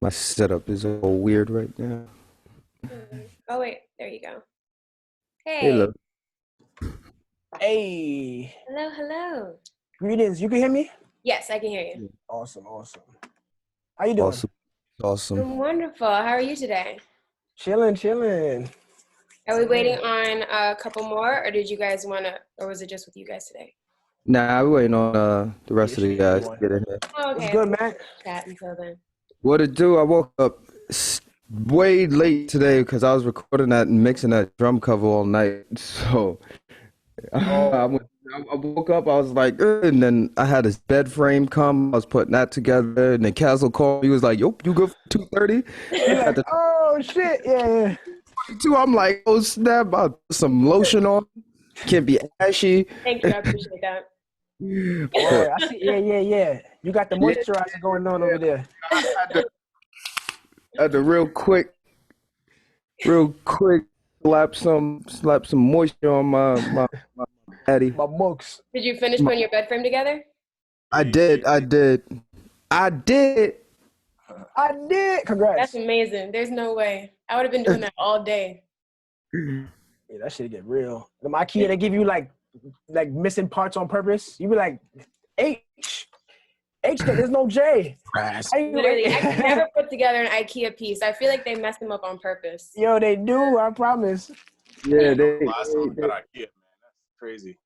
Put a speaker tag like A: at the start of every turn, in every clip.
A: My setup is all weird right now.
B: Oh, wait. There you go.
A: Hey,
B: Hey.
A: look.
C: Hey,
B: Hello, hello.
C: greetings. You can hear me?
B: Yes, I can hear you.
C: Awesome, awesome. How you doing?
A: Awesome. Awesome.
B: I'm wonderful. How are you today?
C: Chilling, chilling.
B: Are we waiting
C: Man.
B: on a couple more, or did you guys want to, or was it just with you guys today?
A: Nah, we're waiting on the
C: Yeah,
A: rest
C: it
A: of the
C: should be
A: guys to
C: one.
A: get in here.
B: Oh,
C: What's
B: okay.
C: good, man?
B: Chat until then.
A: What it do? I woke up way late today because I was recording that and mixing that drum cover all night. So I,
C: Oh,
A: went, I woke up, I was like, "Ugh," and then I had his bed frame come. I was putting that together, and then Castle called. He was like, "Yo, you good for 2:30?"
C: you
A: At
C: like,
A: the
C: oh shit, yeah,
A: 22, I'm like, "Oh snap! I put some lotion on. Can't be ashy."
B: Thank you. I appreciate that.
C: yeah.
A: But
C: Word. I see. Yeah, yeah, yeah. You got the
A: yeah,
C: moisturizer going on over there.
A: I had to real quick slap some moisture on my patty.
C: My mugs.
B: Did you finish
A: My-
B: putting your bed frame together?
A: I did.
C: I did.
B: That's
C: Congrats.
B: amazing. There's no way. I would have been doing that all day.
C: Yeah, that shit get real. The IKEA, they give you like missing parts on purpose. You be like, H, there's no J.
D: Crash.
C: How you
B: Literally, I could
C: right?
B: never put together an IKEA piece. I feel like they mess them up on purpose.
C: Yo, they do. I promise.
A: Yeah,
D: Can't remember the last time I got IKEA, man. That's crazy.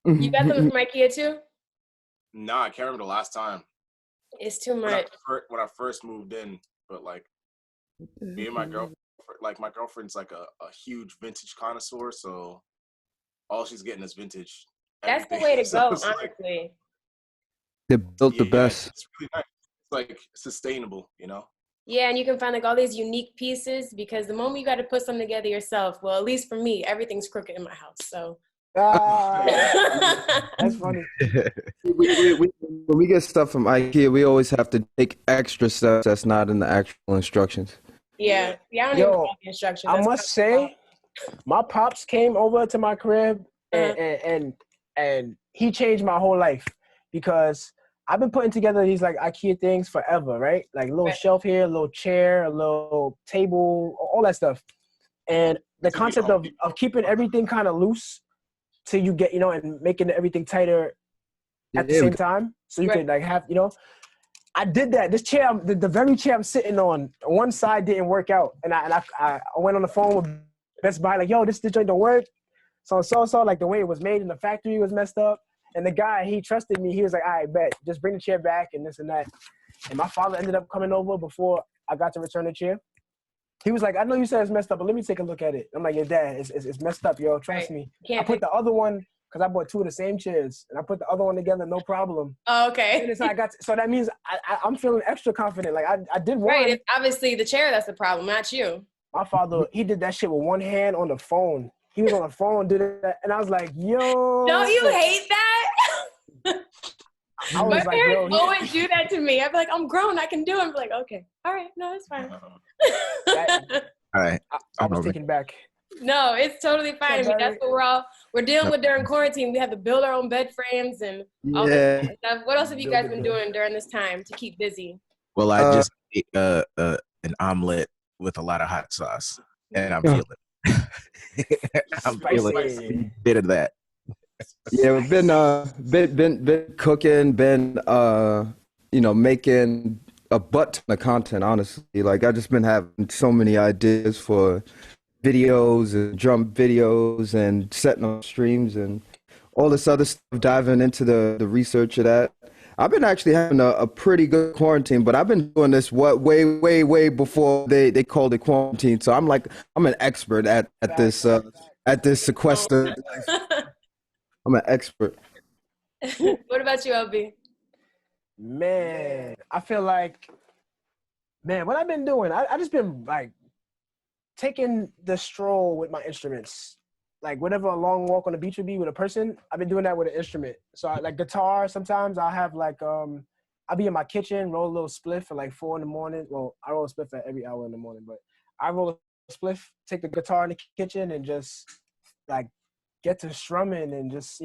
B: You got them from IKEA too?
D: Nah, I can't remember the last time.
B: It's too
D: When I,
B: much.
D: when I first moved in, but like me and my girlfriend, like my girlfriend's like a huge vintage connoisseur, so all she's getting is vintage
B: That's the
D: everything.
B: way to
D: So
B: go,
D: it's like,
B: honestly.
A: They built the
D: yeah,
A: best.
D: it's really nice. It's like sustainable, you know?
B: Yeah, and you can find like all these unique pieces because the moment you got to put something together yourself, well, at least for me, everything's crooked in my house. So
C: Ah, that's funny.
A: When we get stuff from IKEA, we always have to take extra steps that's not in the actual instructions.
B: yeah, I don't even
C: Yo,
B: follow the instructions.
C: I
B: That's
C: must say, my pops came over to my crib
B: uh,
C: and he changed my whole life because I've been putting together these like IKEA things forever, right? Like a little
B: right.
C: shelf here, a little chair, a little table, all that stuff. And the
D: To be
C: concept
D: Home
C: of
D: Depot.
C: keeping everything kind of loose till you get, and making everything tighter at the
A: Yeah, we
C: same time. So you
B: Right.
C: could like have, I did that. This chair, the very chair I'm sitting on, one side didn't work out, and I went on the phone with Best Buy, like, yo, this joint don't work. So like the way it was made in the factory was messed up, and the guy, he trusted me. He was like, all right, bet, just bring the chair back and this and that. And my father ended up coming over before I got to return the chair. He was like, I know you said it's messed up, but let me take a look at it. I'm like, your dad, it's messed up, yo. Trust
B: Right.
C: me. I
B: Can't
C: put
B: fix.
C: the other one because I bought two of the same chairs, and I put the other one together, no problem.
B: Oh,
C: And
B: okay.
C: it's like so that means I'm feeling extra confident. Like I did
B: Right.
C: one.
B: It's obviously the chair that's the problem, not you.
C: My father, he did that shit with one hand on the phone. He was on the phone, did it, and I was like,
B: Don't you
C: yo.
B: hate that?
C: I
B: My
C: was like,
B: parents
C: yo,
B: always do that to me. I'd be like, I'm grown, I can do it. I'm like, okay, all right, no, it's fine.
D: All right.
C: I was taken back.
B: No, it's totally fine. I mean, that's what we're dealing
D: Yep.
B: with during quarantine. We have to build our own bed frames and all this
A: Yeah.
B: kind of stuff. What else have you guys been
C: Build it.
B: doing during this time to keep busy?
D: Well, I
A: Uh,
D: just ate an omelet with a lot of hot sauce, and I'm
A: Yeah.
D: feeling I'm feeling
C: Spicy.
D: a bit of that.
A: Yeah, we've been cooking, making a butt ton of content, honestly. Like I just been having so many ideas for videos and drum videos and setting up streams and all this other stuff, diving into the research of that. I've been actually having a pretty good quarantine, but I've been doing this way before they called it quarantine. So I'm an expert at this sequester. I'm an expert.
B: What about you, LB?
C: Man, I feel like, man, what I've been doing, I just been like taking the stroll with my instruments. Like whatever a long walk on the beach would be with a person, I've been doing that with an instrument. So like guitar, sometimes I'll have like I'll be in my kitchen, roll a little spliff at like 4 in the morning. Well, I roll a spliff at every hour in the morning, but I roll a spliff, take the guitar in the kitchen and just like get to strumming and just,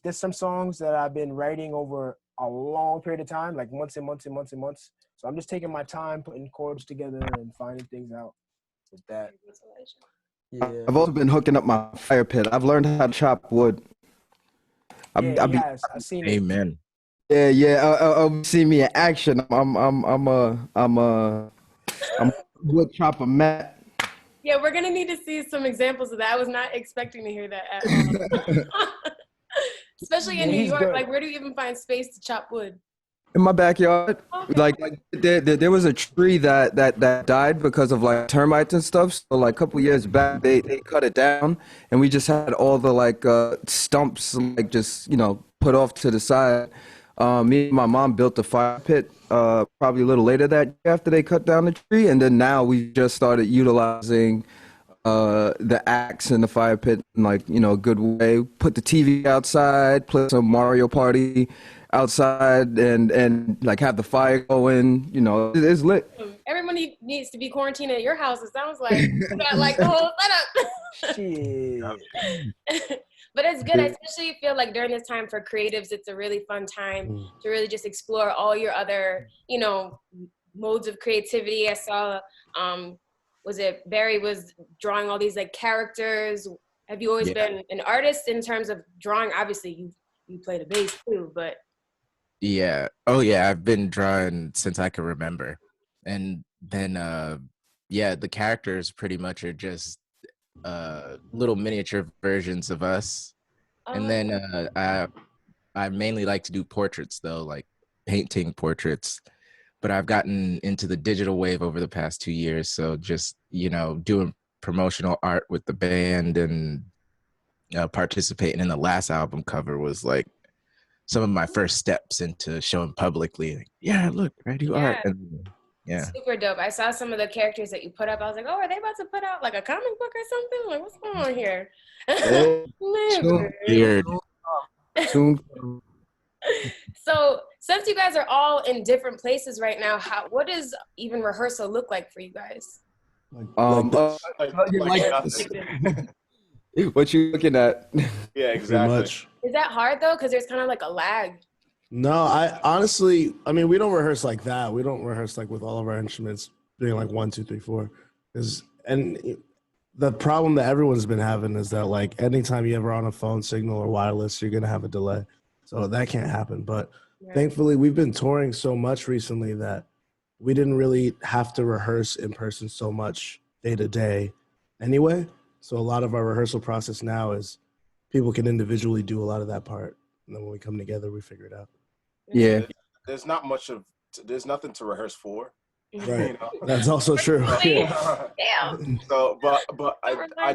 C: there's some songs that I've been writing over a long period of time, like months and months and months and months. So I'm just taking my time, putting chords together and finding things out with that. Yeah.
A: I've also been hooking up my fire pit. I've learned how to chop wood.
C: Yeah,
A: I
C: he
A: be,
C: has. I've seen it.
E: Amen.
A: yeah. See me in action. I'm a wood chopper, Matt.
B: Yeah, we're gonna need to see some examples of that. I was not expecting to hear that at all. Especially in
C: Yeah,
B: New
C: he's
B: York,
C: good.
B: like where do you even find space to chop wood?
A: In my backyard,
B: Okay.
A: like there was a tree that died because of like termites and stuff. So like a couple years back, they cut it down, and we just had all the like stumps like just put off to the side. Me and my mom built a fire pit probably a little later that year after they cut down the tree, and then now we just started utilizing the axe and the fire pit in like a good way. Put the TV outside, play some Mario Party outside, and like have the fire going. It's lit.
B: Everybody needs to be quarantined at your house. It sounds like you got like the whole setup.
C: Shit.
B: But it's good. I especially feel like during this time for creatives, it's a really fun time to really just explore all your other, modes of creativity. I saw, was it Barry was drawing all these like characters. Have you always been an artist in terms of drawing? Obviously, you play the bass too, but.
E: Yeah. Oh yeah, I've been drawing since I can remember. And then the characters pretty much are just little miniature versions of us. And then I mainly like to do portraits though, like painting portraits. But I've gotten into the digital wave over the past 2 years, so just doing promotional art with the band and participating in the last album cover was like some of my first steps into showing publicly, like, yeah, look, I do art. And yeah.
B: Super dope. I saw some of the characters that you put up. I was like, oh, are they about to put out like a comic book or something? Like, what's going on here?
E: Weird.
A: Soon.
B: So since you guys are all in different places right now, what does even rehearsal look like for you guys?
A: What you looking at?
D: Yeah, exactly.
F: Much.
B: Is that hard though? Because there's kind of like a lag.
F: No, I honestly, we don't rehearse like that. We don't rehearse like with all of our instruments being like 1, 2, 3, 4. And the problem that everyone's been having is that like anytime you ever on a phone signal or wireless, you're gonna have a delay. So that can't happen. But thankfully, we've been touring so much recently that we didn't really have to rehearse in person so much day to day anyway. So a lot of our rehearsal process now is people can individually do a lot of that part. And then when we come together, we figure it out.
A: Yeah.
D: There's there's nothing to rehearse for.
F: Right. That's also true.
B: Yeah.
D: So, but I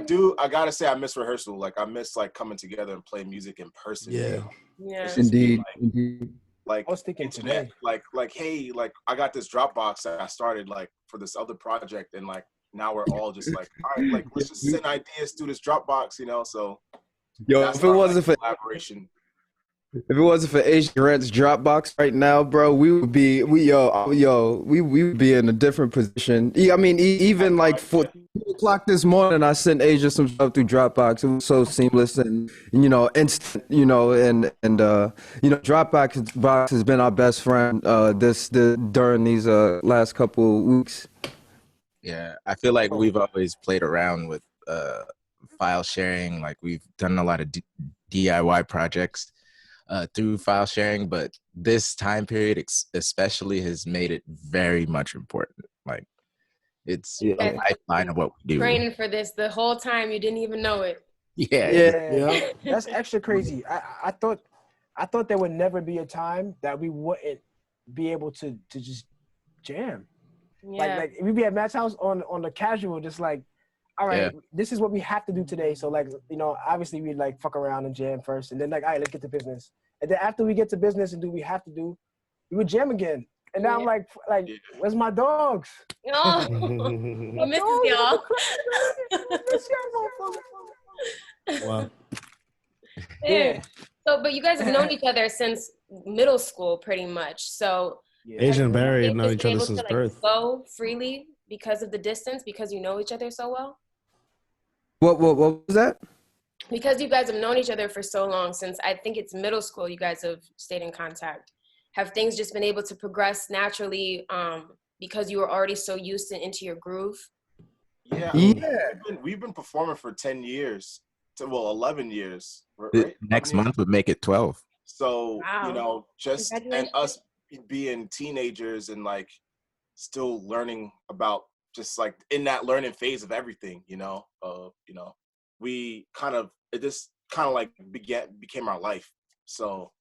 D: gotta say I miss rehearsal. Like I miss like coming together and playing music in person.
F: Yeah.
B: Yeah.
A: Indeed.
D: Like
C: I was thinking
D: internet,
C: today.
D: like hey, like I got this Dropbox that I started like for this other project, and like now we're all just like, all right, like let's just send ideas through this Dropbox, So
A: If it wasn't for
D: collaboration.
A: If it wasn't for Asian Rent's Dropbox right now, bro, we would be we would be in a different position. Even like 2 o'clock this morning, I sent Asia some stuff through Dropbox. It was so seamless and instant. Dropbox has been our best friend during these last couple weeks.
E: Yeah, I feel like we've always played around with file sharing. Like we've done a lot of DIY projects through file sharing, but this time period especially has made it very much important. Like it's a lifeline of what we do.
B: Training for this the whole time, you didn't even know it.
C: Yeah. That's extra crazy. I thought there would never be a time that we wouldn't be able to just jam.
B: Yeah.
C: Like we'd be at Matt's house on the casual, just like, all right, this is what we have to do today. So like, obviously we'd like fuck around and jam first, and then like, all right, let's get to business. And then after we get to business and do what we have to do, we would jam again. And now I'm like, where's my dogs?
B: Oh, we miss y'all.
F: Wow.
B: Yeah. So, but you guys have known each other since middle school, pretty much. So,
F: Asian and Barry have known
B: just
F: each other
B: able
F: since
B: to,
F: birth.
B: Go freely because of the distance, because you know each other so well.
A: What was that?
B: Because you guys have known each other for so long, since I think it's middle school, you guys have stayed in contact. have things just been able to progress naturally because you were already so used to into your groove?
D: Yeah, I
A: Yeah.
D: mean, we've been performing for 10 years, 11 years,
E: The
D: right?
E: next
D: 11 years?
E: month would make it 12.
D: So,
B: Wow.
D: just, and
B: Congratulations.
D: us being teenagers and like still learning about just like in that learning phase of everything, we kind of, it just kind of like became our life. So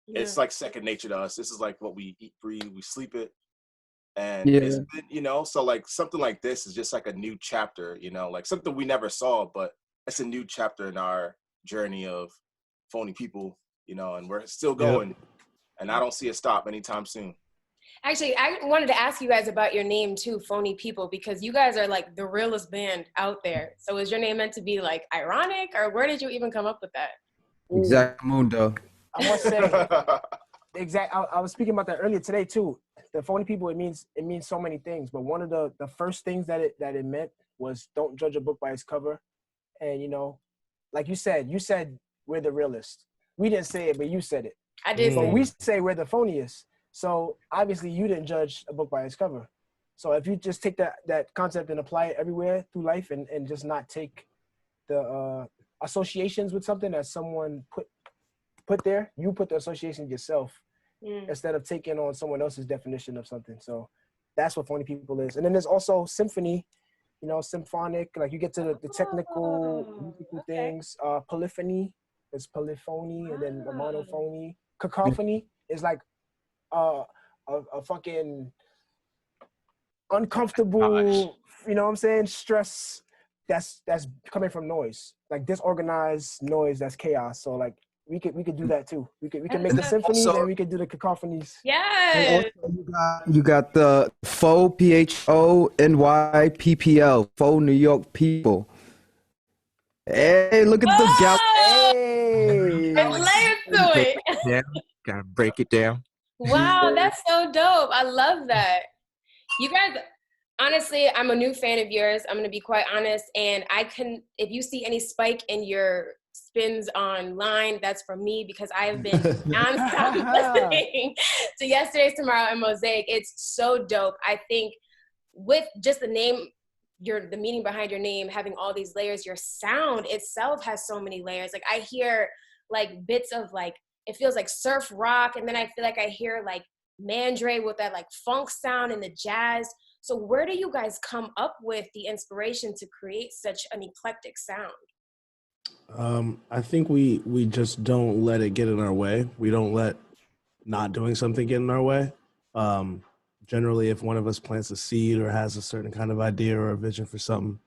B: Yeah.
D: it's like second nature to us. This is like what we eat, breathe, we sleep it. And
A: Yeah.
D: it's been, so like something like this is just like a new chapter, like something we never saw, but it's a new chapter in our journey of Phony People, and we're still going. And I don't see a stop anytime soon.
B: Actually, I wanted to ask you guys about your name too, Phony People, because you guys are like the realest band out there. So is your name meant to be like ironic, or where did you even come up with that?
A: Exactamundo.
C: I must say, I was speaking about that earlier today too. The Phony People, it means so many things, but one of the first things that it meant was don't judge a book by its cover. And like you said we're the realest. We didn't say it, but you said it.
B: I did
C: But
B: say
C: we say we're the phoniest. So obviously you didn't judge a book by its cover. So if you just take that concept and apply it everywhere through life and just not take the associations with something that someone put there, you put the association yourself instead of taking on someone else's definition of something. So that's what Phony People is. And then there's also symphony, symphonic, like you get to the technical musical things. Polyphony is polyphony, and then monophony. Cacophony is like a fucking uncomfortable, stress that's coming from noise, like disorganized noise that's chaos. So like we could do that too. We can make the symphonies
A: Also-
C: and we could do the cacophonies.
A: And
B: yes.
A: also you got the Pho PHONY PPL, Pho New York People. Hey, look at the gal.
C: Hey,
B: There's layers to it.
E: Yeah, gotta break it down.
B: Wow, that's so dope. I love that. You guys, honestly, I'm a new fan of yours. I'm gonna be quite honest, and if you see any spike in your spins online, that's from me because I have been nonstop listening to Yesterday's Tomorrow and Mosaic. It's so dope. I think with just the name, the meaning behind your name, having all these layers, your sound itself has so many layers. Like I hear like bits of like, it feels like surf rock, and then I feel like I hear like Mandre with that like funk sound and the jazz. So where do you guys come up with the inspiration to create such an eclectic sound?
F: I think we just don't let it get in our way. We don't let not doing something get in our way. Generally, if one of us plants a seed or has a certain kind of idea or a vision for something,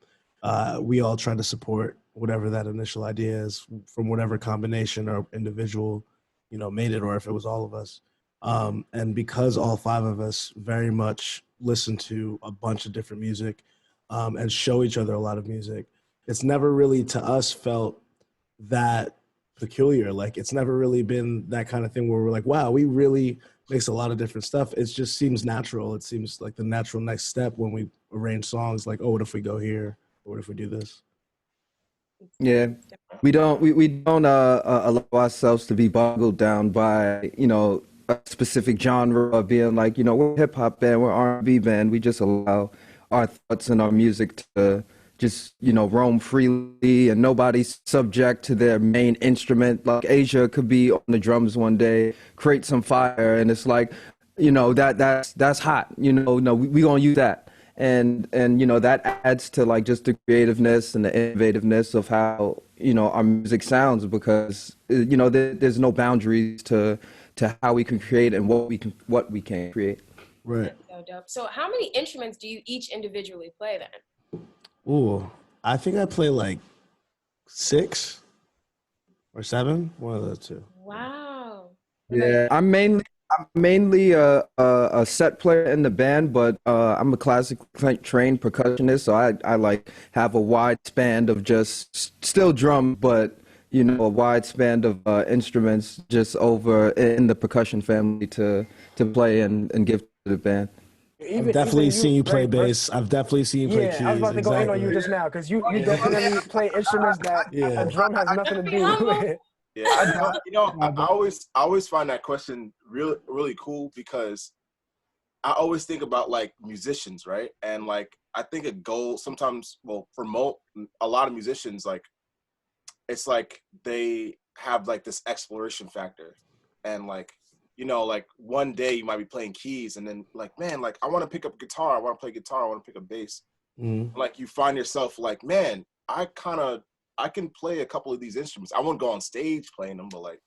F: we all try to support whatever that initial idea is from whatever combination or individual, made it, or if it was all of us. And because all five of us very much listen to a bunch of different music and show each other a lot of music, it's never really to us felt that peculiar. Like it's never really been that kind of thing where we're like, wow, we really makes a lot of different stuff. It just seems natural. It seems like the natural next step when we arrange songs, like, oh, what if we go here? Or what if we do this?
A: Yeah, we don't allow ourselves to be boggled down by a specific genre of being like we're a hip hop band, we're R&B band. We just allow our thoughts and our music to just roam freely, and nobody's subject to their main instrument. Like Asia could be on the drums one day, create some fire, and it's like that's hot. No, we gonna use that. And that adds to like just the creativeness and the innovativeness of how our music sounds, because there's no boundaries to how we can create and what we can create.
F: Right.
B: That's so dope. So how many instruments do you each individually play then?
F: Ooh, I think I play like 6 or 7, one of the two.
B: Wow.
A: Yeah, I'm mainly a set player in the band, but I'm a classically trained percussionist, so I like have a wide span of just still drum, but a wide span of instruments just over in the percussion family to play and give to the band.
F: I've definitely seen you play bass. I've definitely seen you play keys.
C: Yeah, I was about to go in on you just now because you definitely play instruments that a drum has nothing to do with.
D: Yeah, I always find that question really, really cool because I always think about like musicians, right? And like I think a goal sometimes, well, for a lot of musicians, like it's like they have like this exploration factor, and like like one day you might be playing keys, and then like man, like I want to pick up guitar, I want to play guitar, I want to pick up bass. Like you find yourself like man, I can play a couple of these instruments. I won't go on stage playing them, but like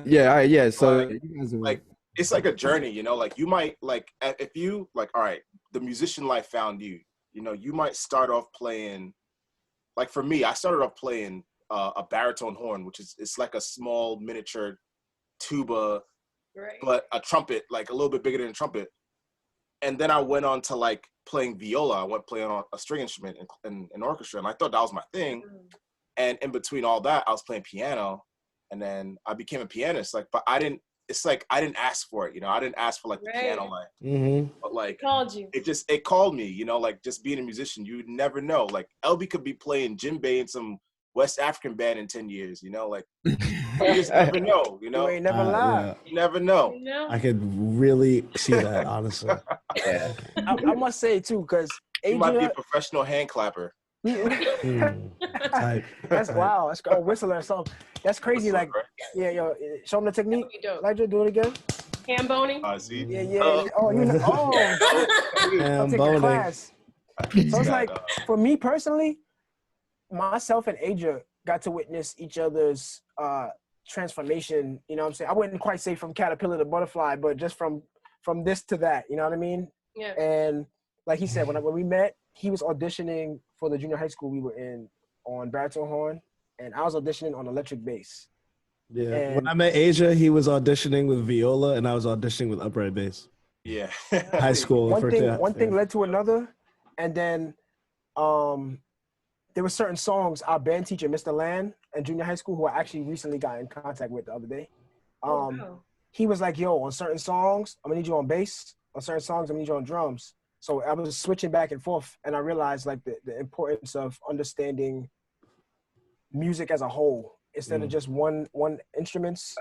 A: yeah. So
D: like,
A: you guys are
D: like it's like a journey, like you might like if you like all right, the musician life found you. You might start off playing like for me, I started off playing a baritone horn, which is it's like a small miniature tuba,
B: Right.
D: but a trumpet, like a little bit bigger than a trumpet. And then I went on to like playing viola. I went playing on a string instrument in orchestra, and I thought that was my thing. And in between all that, I was playing piano, and then I became a pianist. Like, but I didn't. It's like I didn't ask for it. I didn't ask for like the piano line, but like
B: Called you.
D: it called me. Like just being a musician, you never know. Like LB could be playing djembe in some West African band in 10 years. Like you just never know.
C: You ain't never lie.
F: Yeah.
D: You never know.
F: I could really see that, honestly.
E: Yeah.
C: I must say too, because
D: You might be a
C: Adria,
D: professional hand clapper.
F: Type.
C: that's wow. That's whistler or something. That's crazy.
D: Whistler,
C: Like,
D: right?
C: yeah, yo, show them the technique.
B: You dope.
C: Elijah, do it again.
B: Ham boning.
D: See?
C: Yeah. Oh, you know. Oh, I'll take a
F: boning.
C: class. So it's like for me personally, myself and Adria got to witness each other's transformation. You know what I'm saying? I wouldn't quite say from caterpillar to butterfly, but just from this to that. You know what I mean?
B: Yeah.
C: And like he said, when we met, he was auditioning for the junior high school we were in on baritone horn, and I was auditioning on electric bass.
F: Yeah.
C: And
F: When I met Asia, he was auditioning with viola, and I was auditioning with upright bass.
D: Yeah.
F: High school.
C: one thing led to another, and then there were certain songs our band teacher, Mr. Land, in junior high school, who I actually recently got in contact with the other day.
B: Wow.
C: He was like, yo, on certain songs, I'm gonna need you on bass. On certain songs, I'm gonna need you on drums. So I was switching back and forth, and I realized like the importance of understanding music as a whole instead of just one instrument's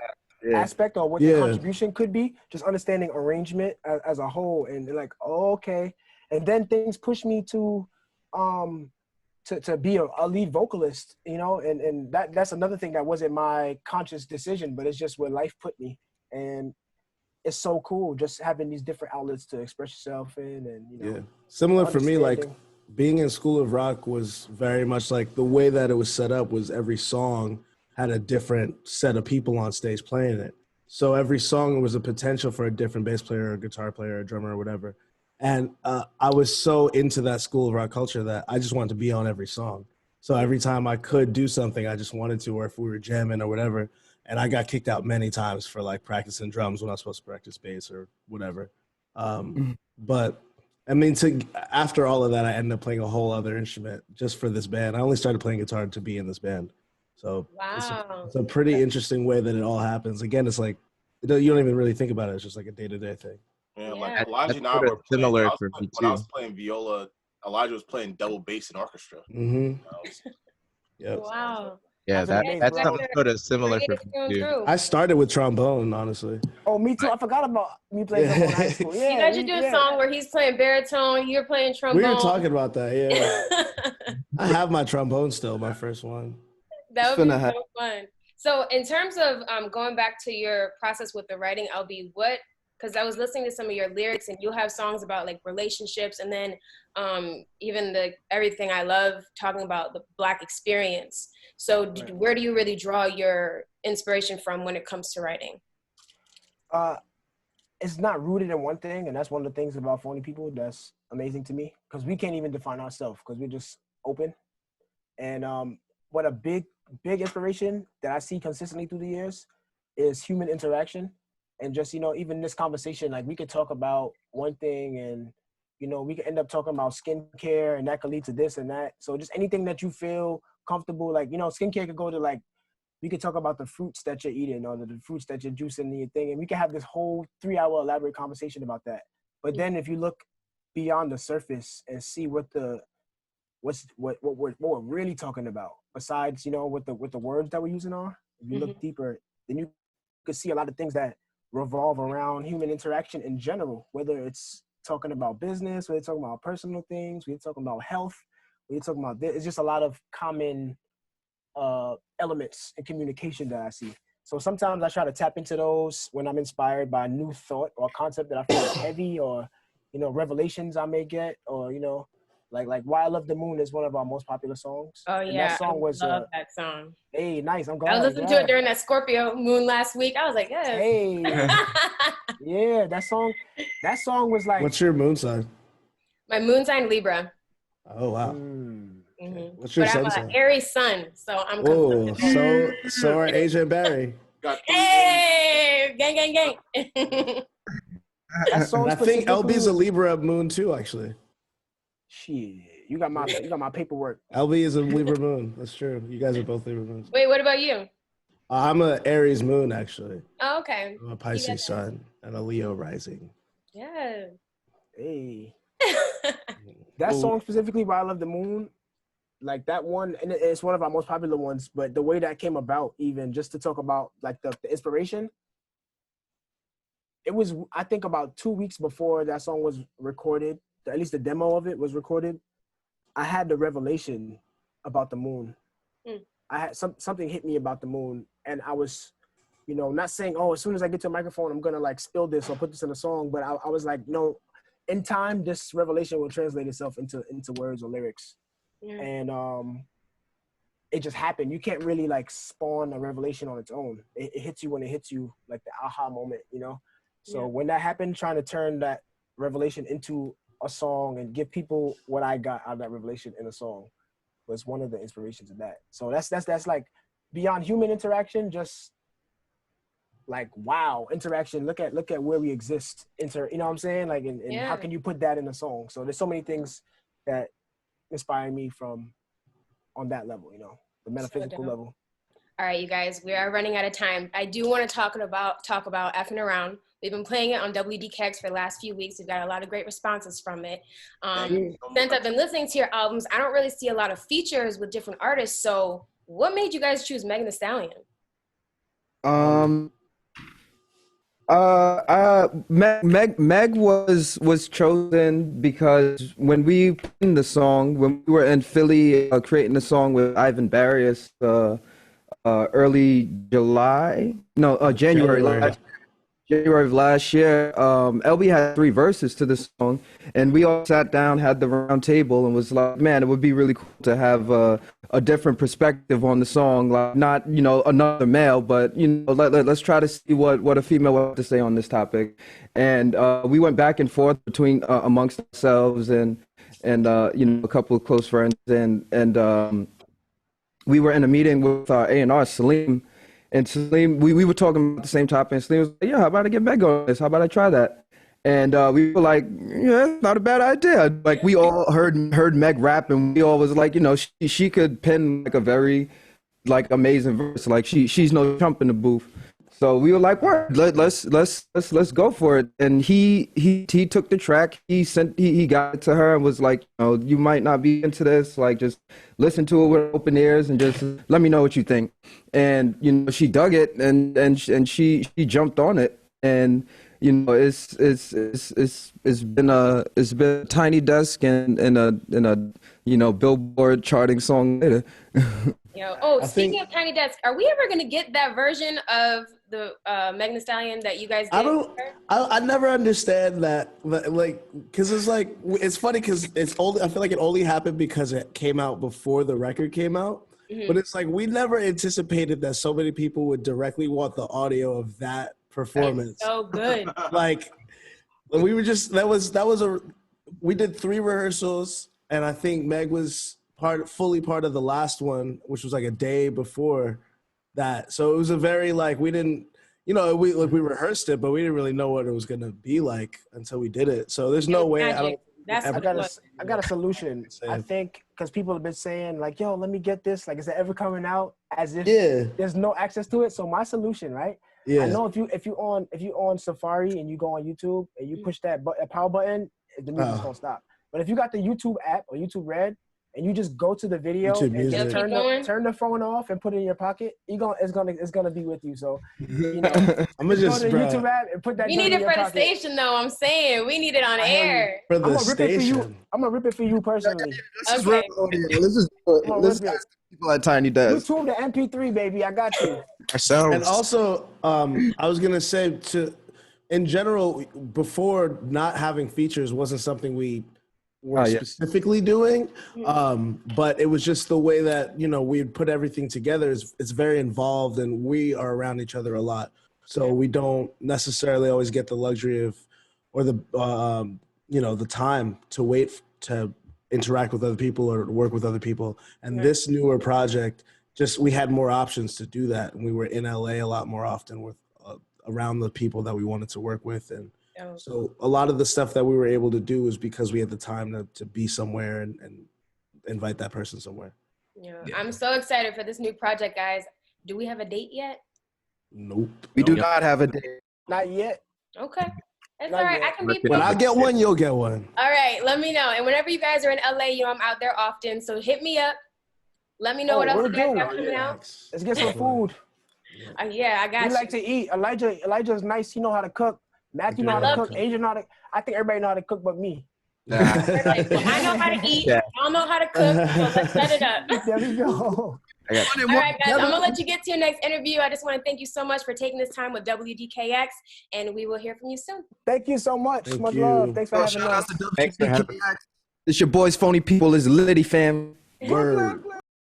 C: aspect or what the contribution could be. Just understanding arrangement as a whole, and like, oh, okay. And then things pushed me to be a lead vocalist, and that's another thing that wasn't my conscious decision, but it's just where life put me. And it's so cool just having these different outlets to express yourself in, and
F: Similar for me, like being in School of Rock was very much like the way that it was set up was every song had a different set of people on stage playing it. So every song was a potential for a different bass player or guitar player or drummer or whatever. And I was so into that School of Rock culture that I just wanted to be on every song. So every time I could do something, I just wanted to, or if we were jamming or whatever. And I got kicked out many times for like practicing drums when I was supposed to practice bass or whatever. But I mean, after all of that, I ended up playing a whole other instrument just for this band. I only started playing guitar to be in this band. So
B: Wow.
F: it's a pretty interesting way that it all happens. Again, it's like, you don't even really think about it. It's just like a day-to-day thing.
D: Yeah, like Elijah and I were playing,
E: similar for me
D: when I
E: too.
D: was playing viola, Elijah was playing double bass in orchestra.
F: Yep.
B: Wow.
E: Yeah, that's something sort of similar for me too.
F: I started with trombone, honestly.
C: Oh, me too. I forgot about me playing trombone in high school. Yeah,
B: you guys should do a song where he's playing baritone, you're playing trombone.
F: We were talking about that, yeah. I have my trombone still, my first one.
B: That would be so fun. So in terms of going back to your process with the writing, LB, because I was listening to some of your lyrics and you have songs about like relationships, and then even the Everything I Love, talking about the Black experience. So where do you really draw your inspiration from when it comes to writing?
C: It's not rooted in one thing, and that's one of the things about Phony People that's amazing to me, because we can't even define ourselves because we're just open. And what a big inspiration that I see consistently through the years is human interaction. And just, even this conversation, like we could talk about one thing and, we could end up talking about skincare, and that could lead to this and that. So just anything that you feel comfortable, like, skincare could go to like, we could talk about the fruits that you're eating or the fruits that you're juicing in your thing. And we could have this whole 3-hour elaborate conversation about that. But then if you look beyond the surface and see what we're really talking about, besides, what the words that we're using are, if you look deeper, then you could see a lot of things that revolve around human interaction in general, whether it's talking about business, whether it's talking about personal things, we're talking about health, we're talking about this. It's just a lot of common elements in communication that I see. So sometimes I try to tap into those when I'm inspired by a new thought or concept that I feel is heavy, or, you know, revelations I may get, or, you know, like Why I Love the Moon is one of our most popular songs.
B: Oh
C: And that
B: yeah,
C: song was
B: I love that song.
C: hey, nice. I'm
B: I was
C: glad.
B: listening to it during that Scorpio moon last week. I was like, yes.
C: Hey, yeah, that song was like.
F: What's your moon sign?
B: My moon sign Libra.
F: Oh wow. What's your
B: But I'm
F: sun
B: an
F: sign?
B: Aries sun, so I'm
F: Oh,
B: conflicted.
F: so are Asia and Barry.
B: Hey, gang, gang, gang.
C: That song
F: I think
C: specifically
F: LB's a
C: was,
F: Libra moon too, actually.
C: shit, you got my paperwork.
F: LB is a Libra moon. That's true. You guys are both Libra moons.
B: Wait, what about you?
F: I'm a Aries moon, actually.
B: Oh, okay.
F: I'm a Pisces sun and a Leo rising.
B: Yeah.
C: Hey, that song specifically, Why I Love the Moon, like that one, and it's one of our most popular ones. But the way that came about, even just to talk about like the inspiration, it was, I think, about 2 weeks before that song was recorded, at least the demo of it was recorded, I had the revelation about the moon. I had something hit me about the moon, and I was, you know, not saying, oh, as soon as I get to a microphone, I'm gonna like spill this or put this in a song, but I was like, no, in time, this revelation will translate itself into words or lyrics. And it just happened. You can't really like spawn a revelation on its own. It hits you when it hits you, like the aha moment, you know? So when that happened, trying to turn that revelation into a song and give people what I got out of that revelation in a song was one of the inspirations of that. So that's like beyond human interaction, just like, wow, interaction. Look at where we exist. You know what I'm saying? Like, and how can you put that in a song? So there's so many things that inspire me from on that level, you know, the metaphysical level.
B: All right, you guys, we are running out of time. I do want to talk about Effing Around. We've been playing it on WDKX for the last few weeks. We've got a lot of great responses from it. Since I've been listening to your albums, I don't really see a lot of features with different artists. So what made you guys choose Megan Thee Stallion?
A: Meg was chosen because when we put in the song, when we were in Philly creating the song with Ivan Barrios, early July, no, January of last year, LB had 3 verses to the song, and we all sat down, had the round table, and was like, man, it would be really cool to have a different perspective on the song, like not, you know, another male, but, you know, let's try to see what a female would have to say on this topic. And we went back and forth between amongst ourselves and you know, a couple of close friends, and we were in a meeting with our A&R, Salim. And Salim, we were talking about the same topic, and Salim was like, yeah, how about I get Meg on this? How about I try that? And we were like, yeah, it's not a bad idea. Like, we all heard Meg rap, and we all was like, you know, she could pen like a very like amazing verse. Like she's no chump in the booth. So we were like, word, let's go for it. And he took the track, he got it to her and was like, you know, you might not be into this, like just listen to it with open ears and just let me know what you think. And you know, she dug it and she jumped on it. And you know, it's been a Tiny Desk and a you know, Billboard charting song later.
B: Speaking of Tiny Desk, are we ever gonna get that version of the Megan Thee Stallion that you guys did?
F: I never understand that, like, because it's like, it's funny because it's only, I feel like it only happened because it came out before the record came out. But it's like, we never anticipated that so many people would directly want the audio of that performance.
B: That's so good.
F: Like, we were just, we did 3 rehearsals, and I think Meg was fully part of the last one, which was like a day before that. So it was a very, like, we didn't, you know, we rehearsed it, but we didn't really know what it was gonna be like until we did it. So there's no way. I
C: got a solution. I think because people have been saying like, yo, let me get this. Like, is it ever coming out? As if there's no access to it. So my solution, right? I know if you on Safari and you go on YouTube and you push that power button, the music's gonna stop. But if you got the YouTube app or YouTube Red, and you just go to the video
F: YouTube
C: and
F: Music.
C: just
B: Keep going.
C: turn the phone off and put it in your pocket, it's gonna be with you. So you know,
F: I'm gonna
C: go
F: just
C: to the
F: bro,
C: YouTube app and put that.
B: We
C: joint
B: need
C: in
B: it
C: your
B: for the
C: pocket.
B: station, though. I'm saying we need it on
C: I hear you.
B: air.
F: for
C: I'm
F: the
C: gonna rip it for you.
F: station.
C: I'm gonna rip it for you personally.
A: This is
B: Okay.
A: real audio. Let's just
C: Come on,
A: let's
C: rip it.
A: ask people at Tiny Desk.
C: YouTube the MP3, baby. I got you.
E: Ourselves.
F: And also, I was gonna say in general, before not having features wasn't something we were specifically doing, but it was just the way that we'd put everything together. It's very involved, and we are around each other a lot, so we don't necessarily always get the luxury of, or the the time to wait to interact with other people or to work with other people. And this newer project, just we had more options to do that, and we were in LA a lot more often with around the people that we wanted to work with, and so a lot of the stuff that we were able to do was because we had the time to be somewhere and invite that person somewhere.
B: Yeah. I'm so excited for this new project, guys. Do we have a date yet?
F: Nope.
A: We do not have a date.
C: Not yet.
B: Okay. That's
C: Not
B: all right.
C: yet.
B: I can be
F: When I
B: patient.
F: get one, you'll get one.
B: All right. Let me know. And whenever you guys are in LA, I'm out there often. So hit me up. Let me know what else
C: we'll
B: you guys
C: do.
B: got coming out.
C: Let's get some food.
B: Yeah, I got
C: We
B: you.
C: like to eat. Elijah's nice. He know how to cook. Matthew know how to cook. Asia know how to. I think everybody know how to cook but me.
B: Perfect. Well, I know how to eat. I don't know how to cook. So let's set it up.
C: There we go.
B: All right, guys. I'm gonna let you get to your next interview. I just want to thank you so much for taking this time with WDKX, and we will hear from you soon.
C: Thank you so much.
F: Thank
C: Much
F: you.
C: love. Thanks for having
A: Shout out
C: us.
A: to
E: Thanks for having
A: WDKX. It's your boys, Phony People. It's Liddy fam.
F: Word.